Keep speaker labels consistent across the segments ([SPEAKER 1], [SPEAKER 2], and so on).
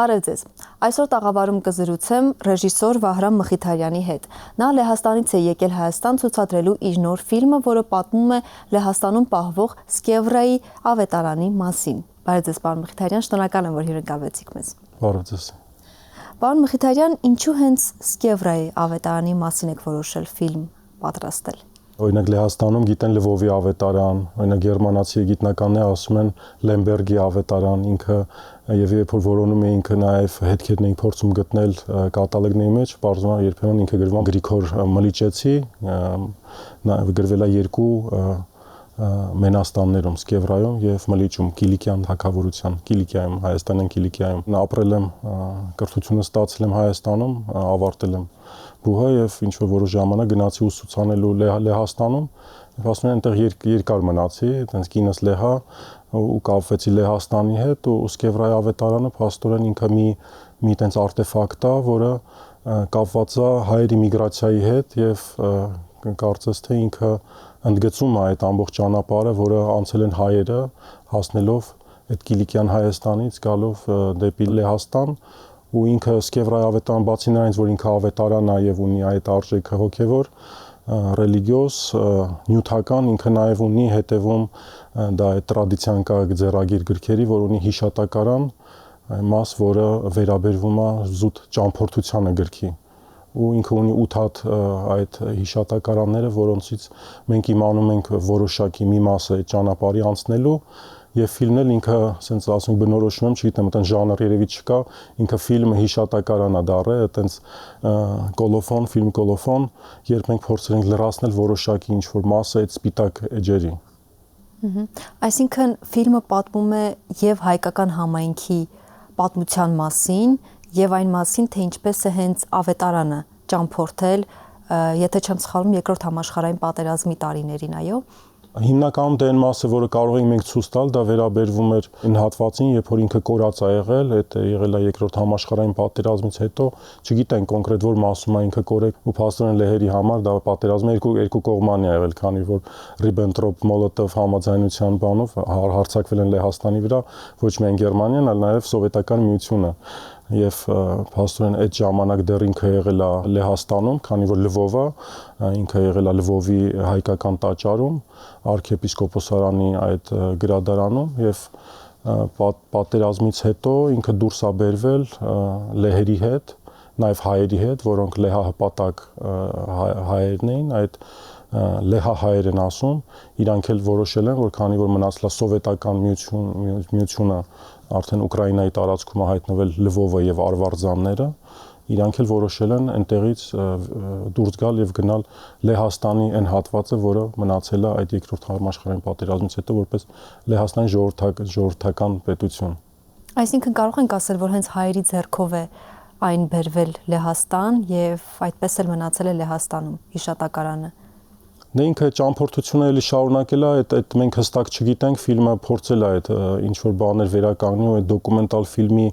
[SPEAKER 1] Բարև ձեզ։ Այսօր տաղավարում կզրուցեմ ռեժիսոր Վահրամ Մխիթարյանի հետ։ Նա Լեհաստանից է եկել Հայաստան ցուցադրելու իր նոր ֆիլմը, որը պատմում է Լեհաստանում պահվող Սկևրայի ավետարանի մասին։ Բարև ձեզ, պարոն Մխիթարյան, շնորհակալ եմ, որ հյուրընկալվեցիք մեզ։
[SPEAKER 2] Բարև ձեզ։
[SPEAKER 1] Պարոն Մխիթարյան, ինչու հենց Սկևրայի ավետարանի մասին եք որոշել ֆիլմ պատրաստել։
[SPEAKER 2] Օրինակ Լեհաստանում գիտեն Լվովի ավետարան, օրինակ գերմանացի գիտնականները ասում են Լեմբերգի ավետարան, ինքը եւ երբ որ որոնում էինք նաեւ հետքերն էինք փորձում գտնել կատալոգների մեջ, բարձրացնում է երբեմն ինքը գրվում Գրիգոր Մլիչեցի, գրվել է երկու Մենաստաններում, Սկևրայում եւ Մլիճում, Կիլիկյան թագավորության, Կիլիկիայում, Հայաստանյան Կիլիկիայում։ Ապրել եմ, կրթությունը ստացել եմ Հայաստանում, ավարտել եմ բուհը եւ ինչ որ որոշ ժամանակ գնացի ուսուցանելու Լեհաստանում, եւ ասում են այնտեղ երկար մնացի, այտենց կինս Լեհա ու կապվեցի Լեհաստանի հետ ու Սկևրայի ավետարանը փաստորեն ինքը մի այտենց արտեֆակտ է, որը կապված է հայերի միգրացիայի հետ եւ կարծես թե ինքը ընդգծում է այդ ամբողջ ճանապարհը, որը անցել են հայերը հասնելով այդ Կիլիկյան Հայաստանից գալով դեպի Լեհաստան ու ինքը Սկևրայի ավետարան բացի նրանից, որ ինքը ավետարան է եւ ունի այդ արժեքը հոգեվոր, ռելիգիոս, նյութական, ինքը նաեւ ունի հետևում դա այդ տրադիցիան կա ձեռագիր գրքերի, որ ունի հիշատակարան, մաս, որը վերաբերվում է զուտ ճամփորդությանը գրքի ու ինքը ունի 8 հատ այդ հիշատակարանները, որոնցից մենք իմանում ենք որոշակի մի մասը այդ ճանապարհի անցնելու եւ ֆիլմն էլ ինքը, ասենց ասենք բնորոշում եմ, չգիտեմ, այդեն ժանր երևի չկա, ինքը ֆիլմը հիշատակարան է դառը, այտենց կոլոֆոն, ֆիլմ կոլոֆոն, երբ մենք փորձել ենք լրացնել որոշակի ինչ որ մասը այդ սպիտակ էջերի։
[SPEAKER 1] Այսինքն ֆիլմը պատմում է եւ հայկական համայնքի պատմության մասին, եւ այն մասին, թե ինչպես է հենց ավետարանը ճամփորդել, եթե չեմ սխալվում, երկրորդ համաշխարհային պատերազմի տարիներին, այո։
[SPEAKER 2] Հիմնականում դա այն մասը, որը կարող ենք մենք ցույց տալ, դա վերաբերվում էր այն հատվածին, երբ որ ինքը կորած է եղել, այդ եղել է երկրորդ համաշխարհային պատերազմից հետո, չգիտեն կոնկրետ որ մասում է ինքը կորեք ու փաստորեն լեհերի համար դա պատերազմը երկու կողմանի է եղել, քանի որ Ռիբենտրոպ-Մոլոտով համաձայնության բանով հարձակվել են Լեհաստանի վրա ոչ միայն Գերմանիան, այլ նաև Սովետական Միությունը։ Եվ փաստորեն այդ ժամանակ դեռ ինքը եղել է Լեհաստանում, քանի որ Լվովը ինքը եղել է Լվովի հայկական տաճարում, arczepiskoposarani այդ գրադարանում եւ պատերազմից հետո ինքը դուրս է բերվել լեհերի հետ, նաեւ հայերի հետ, որոնք լեհահպատակ հայերն էին, այդ լեհա հայեր են ասում, իրանք էլ որոշել են, որ քանի որ մնացել է սովետական միությունը արդեն Ուկրաինայի տարածքում հայտնվել Լվովը եւ Արվարձանները, իրանք էլ որոշել են այնտեղից դուրս գալ եւ գնալ Լեհաստանի այն հատվածը, որը մնացել է այդ երկրորդ համաշխարհային պատերազմից հետո որպես Լեհաստանի ժողովրդական պետություն։
[SPEAKER 1] Այսինքն կարող ենք ասել, որ հենց հայերի ձեռքով է այն բերվել Լեհաստան եւ այդպես էլ մնացել է Լեհաստանում հիշատակարանը։
[SPEAKER 2] Դե ինքը ճամփորդությունը էլի շարունակել է, այդ մենք հստակ չգիտենք, ֆիլմը փորձել է այդ ինչ որ բաներ վերականգնի ու այդ դոկումենտալ ֆիլմի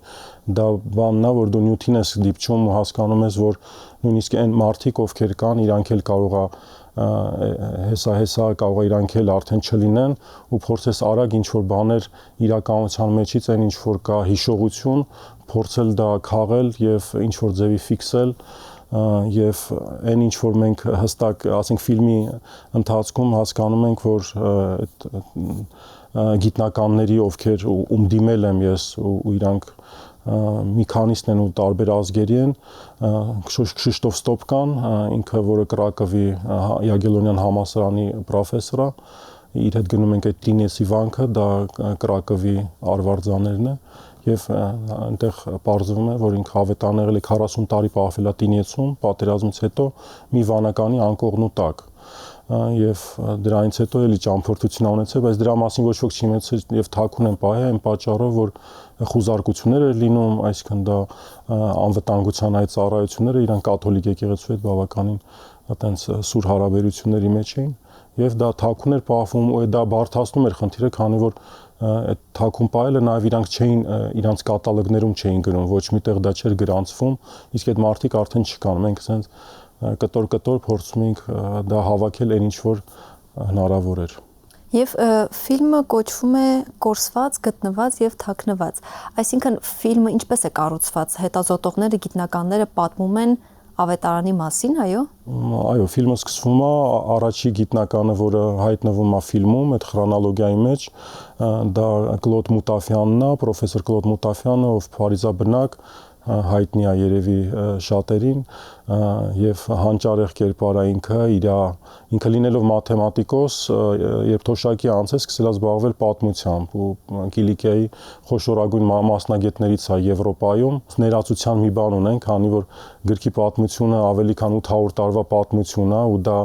[SPEAKER 2] դա բանն է, որ դու նյութին ես դիպչում ու հասկանում ես, որ նույնիսկ այն մարդիկ, ովքեր կան, իրանք էլ կարող է հեսա կարող է իրանք էլ արդեն չլինեն ու փորձես արագ ինչ որ բաներ իրականության մեջից այն ինչ որ կա հիշողություն, փորձել դա քաղել եւ ինչ որ ձևի ֆիքսել եւ այն ինչ որ մենք հստակ, ասենք ֆիլմի ընթացքում հասկանում ենք, որ այդ գիտնականների ովքեր ում դիմել եմ ես ու իրանք մի քանիսն են ու տարբեր ազգերի են, Քշիշտոֆ Ստոպկան, ինքը որը Կրակովի Յագելոնյան համալսարանի պրոֆեսոր է, իր հետ գնում ենք այդ Տինեսի վանքը, դա Կրակովի արվարձաններն է եւ այնտեղ պարզվում է, որ ինքը ավետարան եղել է 40 տարի պահվել է Տինեցում, պատերազմից հետո մի վանականի անկողնու տակ եւ դրանից հետո էլի ճամփորդություն ունեցել, բայց դրա մասին ոչ ոք չի իմացել եւ թաքուն են պահել այն պատճառով, որ խուզարկություններ էր լինում, այսինքն դա անվտանգության այդ ծառայությունները իրան կաթոլիկ եկեղեցու հետ բավականին այտենց սուր հարաբերությունների մեջ էին եւ դա թաքուն էր պահվում ու դա բարդացնում էր խնդիրը, քանի որ այդ թաքուն պահելը նաեւ իրանք չէին իրանք կատալոգներում չէին գրում, ոչ միտեղ դա չէր գրանցվում, իսկ այդ մարդիկ արդեն չկան, մենք ասենց կտոր փորձում ենք դա հավաքել այն ինչ որ հնարավոր էր։
[SPEAKER 1] Եվ ֆիլմը կոչվում է «Կորսված, գտնված եւ թաքնված»։ Այսինքն ֆիլմը ինչպես է կառուցված։ Հետազոտողները, գիտնականները պատմում են ավետարանի մասին, այո։
[SPEAKER 2] Այո, ֆիլմը սկսվում է առաջի գիտնականը, որը հայտնվում է ֆիլմում, այդ քրոնոլոգիայի մեջ, դա Կլոդ Մուտաֆյանն է, պրոֆեսոր Կլոդ Մուտաֆյանը, ով փարիզաբնակ, հայտնի է երևի շատերին, եւ հանճարեղ կերպար է ինքը լինելով մաթեմատիկոս, երբ թոշակի անցել, սկսել է զբաղվել պատմությամբ ու Կիլիկիայի խոշորագույն մասնագետներից է Եվրոպայում։ Ներածության մի բան ունեն, քանի որ գրքի պատմությունը ավելի քան 800 տարվա պատմություն է ու դա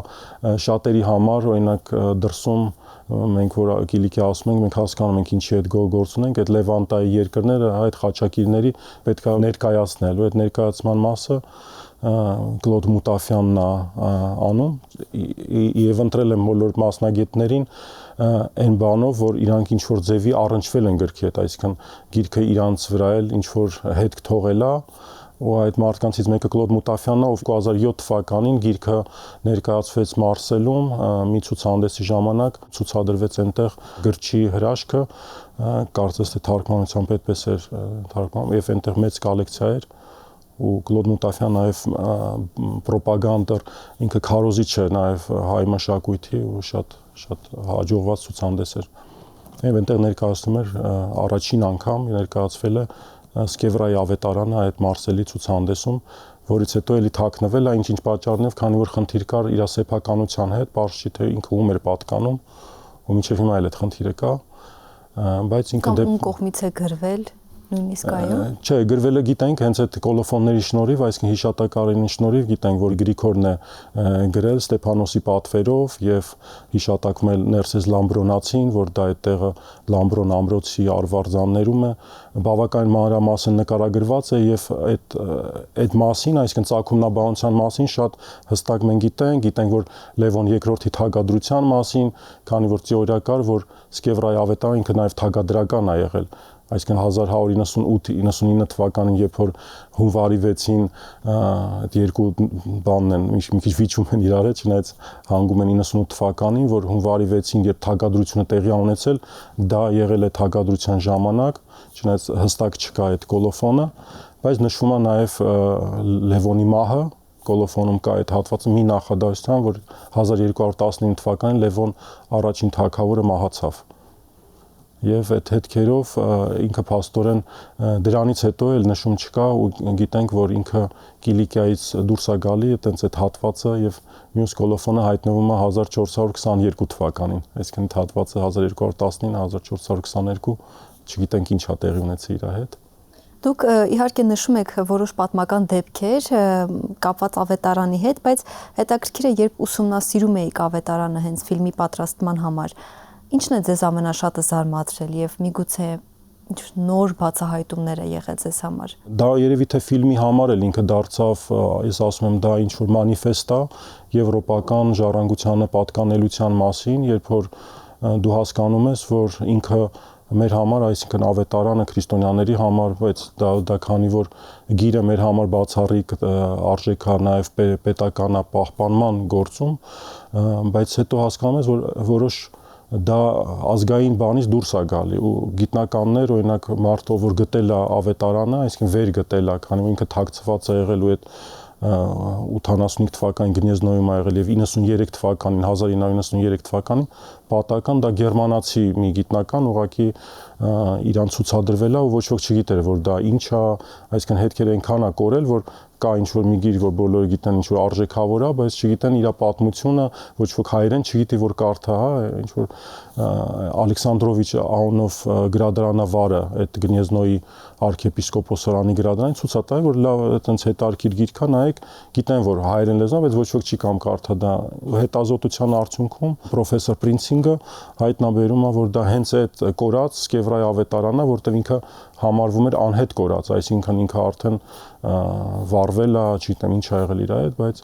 [SPEAKER 2] շատերի համար, օրինակ դրսում մենք որ Կիլիկիա ասում ենք, մենք հասկանում ենք ինչի հետ գործ ունենք, այդ Լևանտայի երկրները այդ խաչակիրների պետք է ներկայացնել, ու այդ ներկայացման մասը Կլոդ Մուտաֆյանն է անում եւ ընտրել եմ բոլոր մասնագետներին այն բանով, որ իրանք ինչ որ ձևի առնչվել են գրքի հետ, այսինքն գիրքը իրանց վրա էլ ինչ որ հետք թողել է ու այդ մարդկանցից մեկը Կլոդ Մուտաֆյանն է, ով 2007 թվականին գիրքը ներկայացվեց Մարսելում մի ցուցահանդեսի ժամանակ, ցուցադրվեց այնտեղ գրչի հրաշքը, կարծես թե թարգմանությամբ այդպես էր թարգմանում եւ այնտեղ մեծ կոլեկցիա էր ու Կլոդ Մուտաֆյան նաեւ պրոպագանդեր, ինքը քարոզիչ է նաեւ հայ մշակույթի ու շատ հաջողված ցուցահանդես էր։ Եվ այնտեղ ներկայացնում էր առաջին անգամ ներկայացվել է Սկևրայի ավետարանը այդ Մարսելի ցուցահանդեսում, որից հետո էլի թաքնվել է ինչ պատճառներով, քանի որ խնդիր կար իր սեփականության հետ, բարձ չի թե ինքը ում էր պատկանում, ու մինչև հիմա էլ այդ խնդիրը կա, բայց ինքը
[SPEAKER 1] ում կողմից է գրվել նույնիսկ այո։
[SPEAKER 2] Չէ, գրվելը գիտենք հենց այդ կոլոֆոնների շնորհիվ, այսինքն հիշատակարանի շնորհիվ գիտենք, որ Գրիգորն է գրել Ստեփանոսի պատվերով եւ հիշատակում է Ներսես Լամբրոնացին, որ դա այդ տեղը Լամբրոն ամրոցի արվարձաններում է, բավականին մանրամասն նկարագրված է եւ այդ մասին, այսինքն ծագումնաբանության մասին շատ հստակ մենք գիտենք, որ Լևոն II-ի թագադրության մասին, քանի որ թեորիա կար, որ Սկևրայի ավետարանը ինքը նաեւ թագադրական է եղել, այսինքն 1198-99 թվականին, երբ որ հունվարի 6-ին այդ երկու բանն են, մի քիչ վիճում են իրար հետ, չնայած հանգում են 98 թվականին, որ հունվարի 6-ին, երբ թագադրությունը տեղի ունեցել, դա եղել է թագադրության ժամանակ, չնայած հստակ չկա այդ կոլոֆոնը, բայց նշվում է նաև Լևոնի մահը, կոլոֆոնում կա այդ հատվածը մի նախադասության, որ 1219 թվականին Լևոն առաջին թագավորը մահացավ։ Եվ այդ հետքերով ինքը փաստորեն դրանից հետո էլ նշում չկա ու գիտենք, որ ինքը Կիլիկիայից դուրս է գալի այտենց այդ հատվածը եւ մյուս կոլոֆոնը հայտնվում է 1422 թվականին, այսինքն այդ հատվածը 1219-1422, չգիտենք ինչ է տեղի ունեցել իր հետ։
[SPEAKER 1] Դուք իհարկե նշում եք որոշ պատմական դեպքեր կապված ավետարանի հետ, բայց հետաքրքիր է, երբ ուսումնասիրում եք ավետարանը հենց ֆիլմի պատրաստման համար, ինչն է ձեզ ամենաշատը զարմացրել եւ միգուցե նոր բացահայտումներ է եղել ձեզ համար։
[SPEAKER 2] Դա երևի թե ֆիլմի համար էլ ինքը դարձավ, ես ասում եմ, դա ինչ որ մանիֆեստ է եվրոպական ժառանգությանը պատկանելության մասին, երբ որ դու հասկանում ես, որ ինքը մեր համար, այսինքն ավետարանը քրիստոնյաների համար, բայց դա քանի որ գիրը մեր համար բացառիկ արժեք է նաև պետականապահպանման գործում, բայց հետո հասկանում ես, որ որոշ դա ազգային բանից դուրս է գալի ու գիտնականներ, օրինակ մարդը, որ գտել է ավետարանը, այսինքն վեր գտել է, քանի որ ինքը թաքցված է եղել ու այդ 85 թվականին Գնեզնոյում ա եղել եւ 93 թվականին 1993 թվականին պատական դա գերմանացի մի գիտնական ուղղակի իրան ցուցադրվել է ու ոչ ոք չգիտեր որ դա ինչ է, այսինքն հետքերը այնքան է կորել որ կա ինչ որ մի գիր որ բոլորը գիտեն ինչ որ արժեքավոր է, բայց չգիտեն իր պատմությունը, ոչ ոք հայերեն չգիտի որ կարդա, հա, ինչ որ Ալեքսանդրովիչ անունով գրադարանավարը այդ Գնեզնոյի arczepiskoposարանի գրադարանի ցույց է տալի որ լավ այտենց հետարքիր գիրք կա, նայեք, գիտեն որ հայերեն լեզվով, բայց ոչ ոք չի կամ կարդա դա հետազոտության արդյունքում պրոֆեսոր Պրինցինգը հայտնաբերում է որ դա հենց այդ կորած Սկևրայի ավետարանն է, որտեղ ինքը համարվում էր անհետ կորած, այսինքն ինքը արդեն վառվել է, չգիտեմ ինչ ա եղել իր հետ, բայց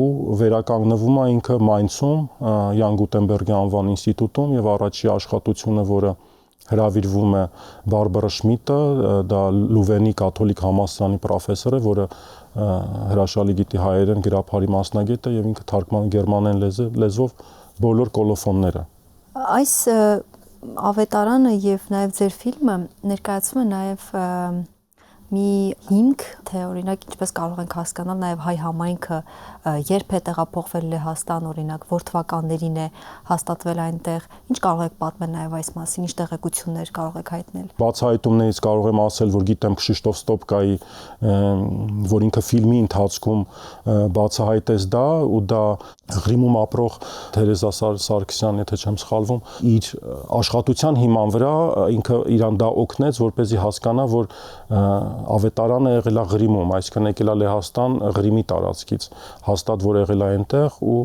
[SPEAKER 2] ու վերականգնվում է ինքը Մայնցում, Յան Գուտենբերգի անվան ինստիտուտում եւ առաջի աշխատությունը, որը հրավիրվում է Բարբարա Շմիդտը, դա Լուվենի կաթոլիկ համալսարանի պրոֆեսոր է, որը հրաշալի գիտի հայերեն գրաբարի մասնագետ է եւ ինքը թարգմանում գերմաներեն լեզվով բոլոր կոլոֆոնները։
[SPEAKER 1] Այս ավետարանը եւ նաեւ ձեր ֆիլմը ներկայացնում է նաեւ մի հիմք, թե օրինակ ինչպես կարող ենք հասկանալ նաեւ հայ համայնքը երբ է տեղափոխվել Լեհաստան, օրինակ որ թվականներին է հաստատվել այնտեղ, ինչ կարող եք պատմել նաեւ այս մասին, ինչ տեղեկություններ կարող եք հայտնել։
[SPEAKER 2] Բացահայտումներից կարող եմ ասել, որ գիտեմ Քշիշտոֆ Ստոպկայի, որ ինքը ֆիլմի ընթացքում բացահայտեց դա ու դա Ղրիմում ապրող Թերեզա Սարգսյան, եթե չեմ սխալվում, իր աշխատության հիման վրա ինքը իրան դա օգնեց, որպեսզի հասկանա, որ ավետարանը եղել է Ղրիմում, այսինքն եկել է Լեհաստան Ղրիմի տարածքից, հաստատ որ եղել է այնտեղ ու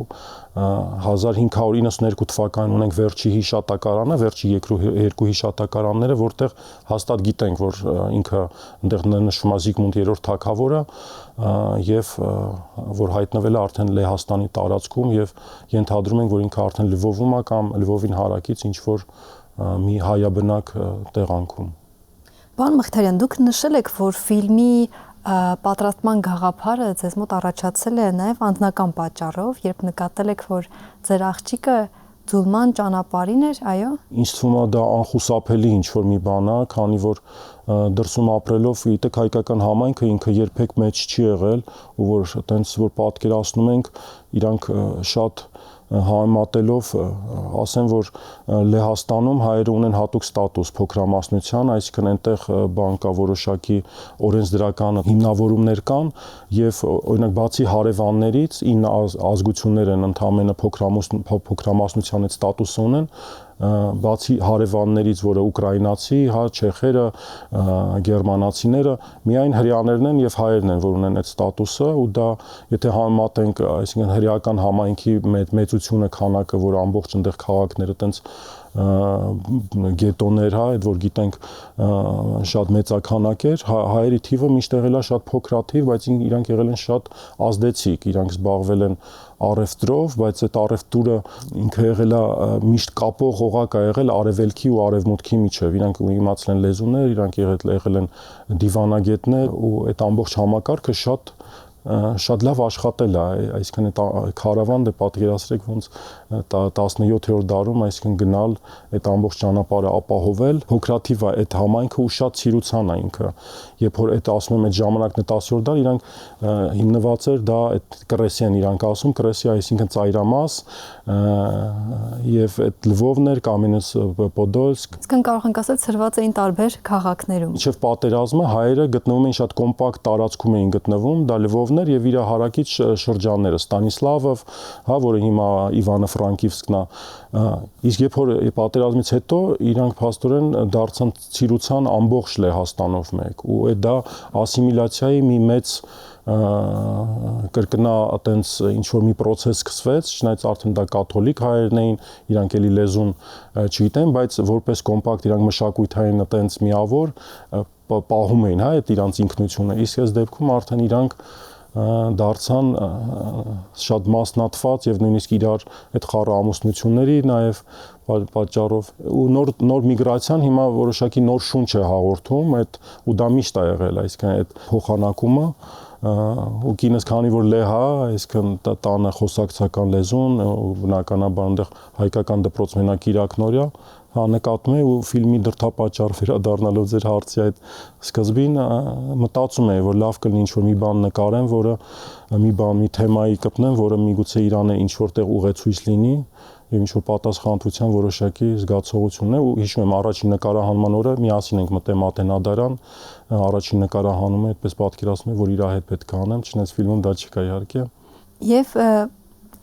[SPEAKER 2] 1592 թվականին ունենք վերջի հիշատակարանը, վերջի երկու հիշատակարանները, որտեղ հաստատ գիտենք, որ ինքը այնտեղ նշվում է Զիգմունդ III թագավորը եւ որ հայտնվել է արդեն Լեհաստանի տարածքում եւ ենթադրում ենք, որ ինքը արդեն Լվովում է կամ Լվովին հարակից ինչ որ մի հայաբնակ տեղանքում։
[SPEAKER 1] Պարոն Մխիթարյան, դուք նշել եք, որ ֆիլմի պատրաստման գաղափարը ձեզ մոտ առաջացել է նաև անձնական պատճառով, երբ նկատել եք, որ ձեր աղջիկը ձուլման ճանապարհին էր, այո։
[SPEAKER 2] Ինձ թվում է դա անխուսափելի ինչ-որ մի բան է, քանի որ դրսում ապրելով, գիտեք, հայկական համայնքը ինքը երբեք մեջ չի եղել, ու որ այտենց որ պատկերացնում ենք, իրանք շատ համատելով ասեմ, որ Լեհաստանում հայերը ունեն հատուկ ստատուս փոքրամասնության, այսինքն այնտեղ բան կա որոշակի օրենսդրական հիմնավորումներ կան եւ օրինակ բացի հարևաններից 9 ազգություններ են ընդամենը փոքրամասնության այդ ստատուսը ունեն, բացի հարևաններից, որը ուկրաինացի, հա, չեխերը, գերմանացիները, միայն հրեաներն են եւ հայերն են, որ ունեն այդ ստատուսը ու դա եթե համեմատենք, այսինքն հրեական համայնքի մեծությունը, քանակը, որ ամբողջ այնտեղ քաղաքները տենց գետոներ, հա, այդ որ գիտենք շատ մեծաքանակ էր, հայերի թիվը միշտ եղել է շատ փոքրաթիվ, բայց իրանք եղել են շատ ազդեցիկ, իրանք զբաղվել են առևտրով, բայց այդ առևտուրը ինքը եղել է միշտ կապող օղակ է եղել արևելքի ու արևմուտքի միջև, իրանք իմացել են լեզուներ, իրանք եղել են դիվանագետներ ու այդ ամբողջ համակարգը շատ լավ աշխատել է, այսինքն այդ քարավանը պատկերացրեք ոնց 17-րդ դարում, այսինքն գնալ այդ ամբողջ ճանապարհը ապահովել, փոքրաթիվ է այդ համայնքը ու շատ ցիրուցան է ինքը։ Երբ որ այդ ասում եմ այդ ժամանակն է 10-րդ դար, իրանք հիմնված էր դա այդ կրեսիան իրանք ասում, կրեսիա այսինքն ծայրամաս եւ այդ Լվովն էր, Կամենես-Պոդոլսկ։
[SPEAKER 1] Իսկն կարող ենք ասել ծրված էին տարբեր քաղաքներում։
[SPEAKER 2] Մինչև պատերազմը հայերը գտնվում էին շատ կոմպակտ տարածքում էին գտնվում, դա Լվովն էր եւ իր հարակից շրջանները Ստանիսլավով, հա, որը հիմա Իվանը Ֆրանկիվսկն է, իսկ երբ որ պատերազմից հետո իրանք փաստորեն դարձան ցիրուցան ամբողջ Լեհաստանով մեկ ու այդ դա ասիմիլյացիայի մի մեծ կրկնա այտենց ինչ որ մի process սկսվեց, չնայած արդեն դա կաթոլիկ հայերն էին, իրանք էլի լեզուն չգիտեն, բայց որպես կոմպակտ իրանք մշակութային այտենց միավոր պահում էին, հա, այդ իրանք ինքնությունը, իսկ այս դեպքում արդեն իրանք դարձան շատ մասնատված եւ նույնիսկ իրար այդ խառը ամուսնությունների նաեւ պատճառով ու նոր միգրացիան հիմա որոշակի նոր շունչ է հաղորդում այդ ու դա միշտ է եղել, այսինքն այդ փոխանակումը ու կինս քանի որ լեհա, այսինքն տանը խոսակցական լեզուն ու բնականաբար այնտեղ հայկական դպրոց մենակ Իրակնորյա հա նկատում եմ ու ֆիլմի դրդապատճառ վերադառնալով ձեր հարցի այդ սկզբին մտածում եմ որ լավ կլինի ինչ որ մի բան նկարեմ, որը մի թեմայի կպնեմ, որը միգուցե Իրանը ինչ որտեղ ուղեցույց լինի եւ ինչ որ պատասխանատվության որոշակի զգացողություն է ու հիշում եմ առաջին նկարահանման օրը միասին ենք մտել Ատենադարան, առաջին նկարահանումը այդպես պատկերացնում եմ որ իր հետ պետք է անեմ, չնայած ֆիլմում դա չկա իհարկե։ Եվ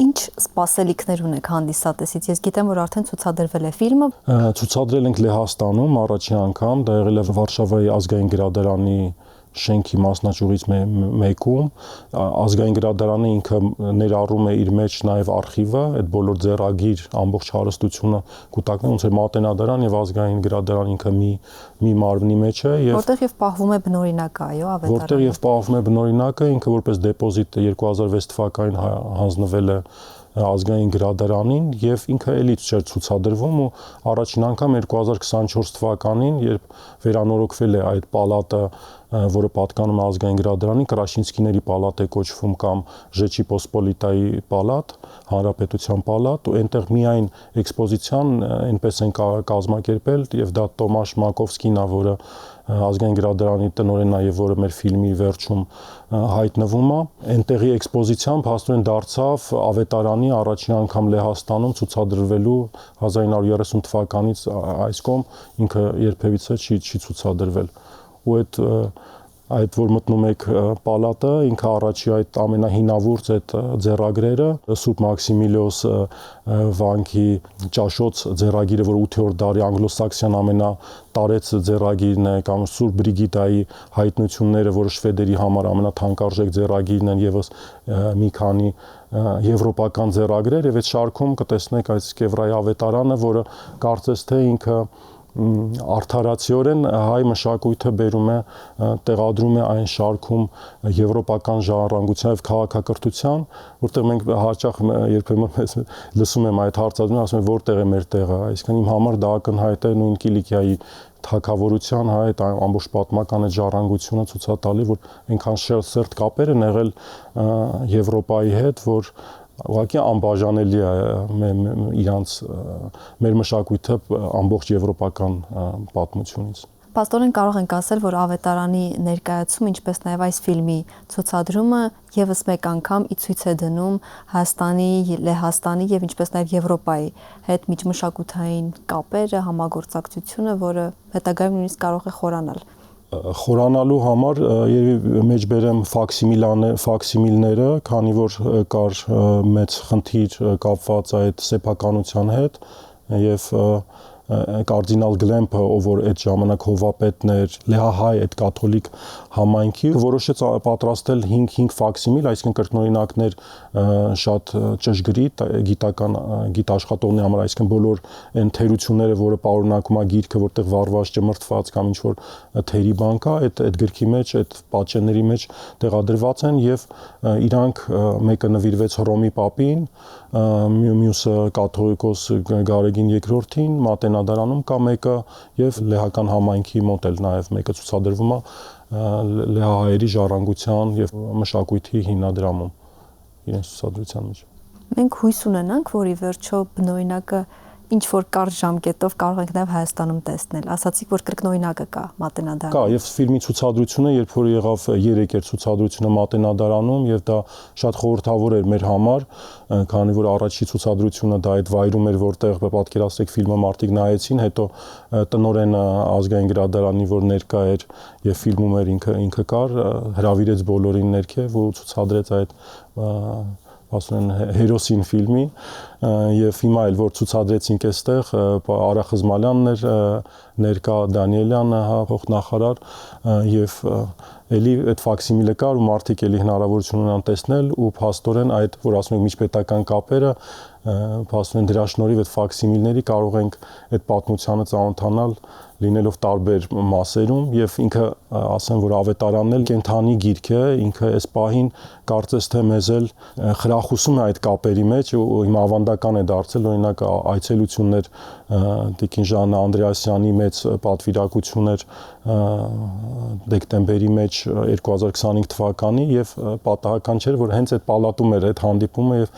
[SPEAKER 1] ինչ սպասելիքներ ունեք հանդիսատեսից։ Ես գիտեմ, որ արդեն ցուցադրվել է ֆիլմը։
[SPEAKER 2] Ցուցադրել ենք Լեհաստանում առաջին անգամ, դա եղել է Վարշավայի ազգային գրադարանի շենքի մասնաճյուղից մեկում, ազգային գրադարանը ինքը ներառում է իր մեջ նաև արխիվը, այդ բոլոր ձեռագիր ամբողջ հարստությունը կուտակն ոնց է Մատենադարան եւ ազգային գրադարան ինքը մի մարմնի մեջ է եւ
[SPEAKER 1] որտեղ եւ պահվում է բնօրինակը, այո, ավետարանը։
[SPEAKER 2] Որտեղ եւ պահվում է բնօրինակը, ինքը որպես դեպոզիտ 2006 թվականին հանձնվել է ազգային գրադարանին եւ ինքը էլի չէր ցուցադրվում ու առաջին անգամ 2024 թվականին, երբ վերանորոգվել է այդ պալատը, որը պատկանում է ազգային գրադարանին, Կրաշինսկիների պալատ է կոչվում կամ Ժեչի Պոսպոլիտայի պալատ, հանրապետության պալատ, ու այնտեղ միայն էքսպոզիցիան այնպես են կազմակերպել եւ դա Տոմաշ Մակովսկին է, որը ազգային գրադարանի տնօրենն է եւ որը մեր ֆիլմի վերջում հայտնվում է, այնտեղի էքսպոզիցիան փաստորեն դարձավ ավետարանի առաջին անգամ Լեհաստանում ցուցադրվելու 1930 թվականից այս կողմ ինքը երբևիցե չի ցուցադրվել ու այդ որ մտնում եք պալատը, ինքը առաջի այդ ամենահինավուրց այդ ձեռագրերը, Սուրբ Մաքսիմիլիոս վանքի ճաշոց ձեռագիրը, որ 8-րդ դարի անգլոսաքսյան ամենատարեց ձեռագիրն է, կամ Սուրբ Բրիգիտայի հայտնությունները, որը շվեդերի համար ամենաթանկարժեք ձեռագիրն են, եւս մի քանի եվրոպական ձեռագրեր, եւ այդ շարքում կտեսնեք այդ Սկևրայի ավետարանը, որը կարծես թե ինքը արդարացիորեն հայ մշակույթը բերում է, տեղադրում է այն շարքում եվրոպական ժառանգության եւ քաղաքակրթության, որտեղ մենք հաճախ երբեմն լսում եմ այդ հարցադրումը, ասում եմ որտեղ է մեր տեղը, այսինքն իմ համար դա ակնհայտ է նույն Կիլիկիայի թագավորության այդ ամբողջ պատմական այդ ժառանգությունը ցուցատալի, որ այնքան սերտ կապեր են եղել Եվրոպայի հետ, որ ուղղակի անբաժանելի է իրանց մեր մշակույթը ամբողջ եվրոպական պատմությունից։
[SPEAKER 1] Պաստորեն կարող ենք ասել, որ ավետարանի ներկայացումը, ինչպես նաև այս ֆիլմի ցուցադրումը եւս մեկ անգամ ի ցույց է դնում Հայաստանի, Լեհաստանի եւ ինչպես նաև Եվրոպայի հետ միջմշակութային կապերը, համագործակցությունը, որը հետագայում նույնիսկ կարող է խորանալ։
[SPEAKER 2] Խորանալու համար երևի մեջբերեմ ֆաքսիմիլները, քանի որ կար մեծ խնդիր կապված այդ սեփականության հետ եւ կարդինալ Գլեմփը, ով որ այդ ժամանակ հովապետն էր Լեհահայ այդ կաթոլիկ համայնքի, որոշեց պատրաստել 5 ֆաքսիմիլ, այսինքն կրկնօրինակներ շատ ճշգրիտ գիտաշխատողների համար, այսինքն բոլոր այն թերությունները, որը պարունակում է գիրքը, որտեղ վառված ճմրթված կամ ինչ-որ թերի բան կա, այդ գրքի մեջ, այդ պատճենների մեջ տեղադրված են եւ իրանք մեկը նվիրվեց Հռոմի Պապին, մյուսը կաթողիկոս Գարեգին II-ին Մատենադարանում կա մեկը եւ Լեհական համայնքի մոտ էլ նաեւ մեկը ցուցադրվում է լեհահայերի ժառանգության եւ մշակույթի հիմնադրամում իրենց ցուցադրության մեջ։
[SPEAKER 1] Մենք հույս ունենանք, որ ի վերջո բնօրինակը ինչ որ կարճ ժամկետով կարող ենք նաև Հայաստանում տեսնել։ Ասացիք, որ կրկնօրինակը կա Մատենադարանում։
[SPEAKER 2] Կա, եւ ֆիլմի ցուցադրությունը, երբ որ եղավ 3 էր ցուցադրությունը Մատենադարանում, եւ դա շատ խորհրդավոր էր մեր համար, քանի որ առաջի ցուցադրությունը դա այդ վայրում էր, որտեղ պատկերացրեք ֆիլմը մարդիկ նայեցին, հետո տնօրենը ազգային գրադարանի, որ ներկա էր եւ ֆիլմում էր ինքը կար, հրավիրեց բոլորին ներքև ու ցուցադրեց այդ ասեն հերոսին ֆիլմի եւ հիմա էլ որ ցուցադրեցինք այստեղ Արա Խզմալյանն էր ներկա, Դանիելյանը, փոխնախարար եւ էլի այդ ֆաքսիմիլը կար ու մարդիկ էլի հնարավորություն ունեն տեսնել ու փաստորեն այդ որ ասում ենք միջպետական կապերը փաստորեն դրա շնորհիվ այդ ֆաքսիմիլների կարող ենք այդ պատմությանը ծանոթանալ լինելով տարբեր մասերում եւ ինքը ասեմ որ ավետարանն էլ կենթանի գիրք է, ինքը այս պահին կարծես թե մեզ էլ խրախուսում է այդ կապերի մեջ ու հիմա ավանդական է դարձել օրինակ այցելություններ Տիկին Ժաննա Անդրեասյանի մեծ պատվիրակություններ դեկտեմբերի մեջ 2025 թվականի եւ պատահական չէր որ հենց այդ պալատում էր այդ հանդիպումը եւ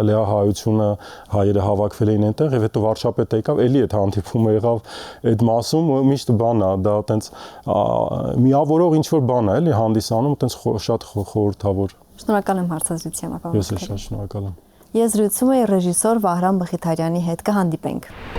[SPEAKER 2] լեհահայությունը հայերը հավաքվել էին այնտեղ եւ հետո վարչապետը եկավ էլի այդ հանդիպումը եղավ այդ մասում միշտ բան է դա այտենց միավորող ինչ որ բան է էլի հանդիսանում այտենց շատ խորհրդավոր
[SPEAKER 1] Շնորհակալ եմ հարցազրույցի համար։
[SPEAKER 2] Ես էլ շատ շնորհակալ եմ։
[SPEAKER 1] Ես զրուցում եի ռեժիսոր Վահրամ Մխիթարյանի հետ, կհանդիպենք։